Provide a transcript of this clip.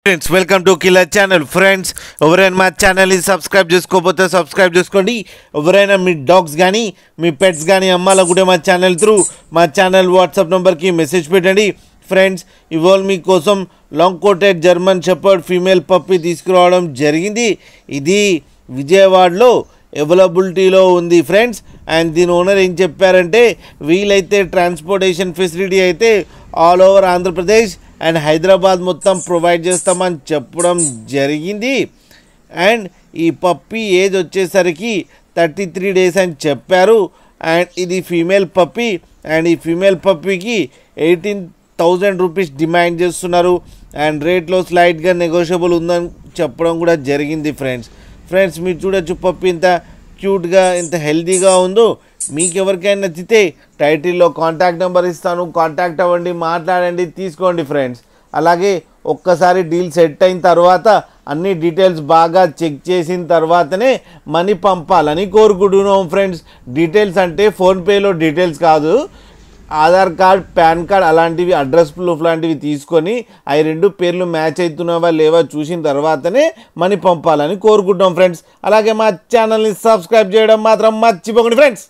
Friends welcome to killer channel. Friends ఎవరైనా మా ఛానల్ని సబ్స్క్రైబ్ చేసుకోకపోతే సబ్స్క్రైబ్ చేసుకోండి. ఎవరైనా మీ డాగ్స్ కానీ మీ పెట్స్ కానీ అమ్మాలనుకుంటే మా ఛానల్ త్రూ మా ఛానల్ వాట్సాప్ నెంబర్కి మెసేజ్ పెట్టండి. ఫ్రెండ్స్ ఇవాళ మీకోసం long coated German shepherd female puppy తీసుకురావడం జరిగింది. ఇది విజయవాడలో అవైలబిలిటీలో ఉంది ఫ్రెండ్స్. అండ్ దీని ఓనర్ ఏం చెప్పారంటే వీలైతే ట్రాన్స్పోర్టేషన్ ఫెసిలిటీ అయితే all over Andhra Pradesh and Hyderabad మొత్తం ప్రొవైడ్ చేస్తామని చెప్పడం జరిగింది. అండ్ ఈ పప్పీ ఏజ్ వచ్చేసరికి 33 days అని చెప్పారు. అండ్ ఇది ఫీమేల్ పప్పీ. అండ్ ఈ ఫీమేల్ పప్పీకి 18,000 రూపీస్ డిమాండ్ చేస్తున్నారు. అండ్ రేట్లో స్లైట్గా నెగోషియబుల్ ఉందని చెప్పడం కూడా జరిగింది ఫ్రెండ్స్ మీరు చూడొచ్చు పప్పీ ఇంత క్యూట్గా ఇంత హెల్తీగా ఉందో. మీకు ఎవరికైనా నచ్చితే టైటిల్లో కాంటాక్ట్ నెంబర్ ఇస్తాను, కాంటాక్ట్ అవ్వండి, మాట్లాడండి, తీసుకోండి ఫ్రెండ్స్. అలాగే ఒక్కసారి డీల్ సెట్ అయిన తర్వాత అన్ని డీటెయిల్స్ బాగా చెక్ చేసిన తర్వాతనే మనీ పంపాలని కోరుకుంటున్నాం ఫ్రెండ్స్. డీటెయిల్స్ అంటే ఫోన్పేలో డీటెయిల్స్ కాదు, ఆధార్ కార్డ్, పాన్ కార్డ్ అలాంటివి, అడ్రస్ ప్రూఫ్ లాంటివి తీసుకొని అవి 2 పేర్లు మ్యాచ్ అవుతున్నావా లేవా చూసిన తర్వాతనే మనీ పంపాలని కోరుకుంటాం ఫ్రెండ్స్. అలాగే మా ఛానల్ని సబ్స్క్రైబ్ చేయడం మాత్రం మర్చిపోకండి ఫ్రెండ్స్.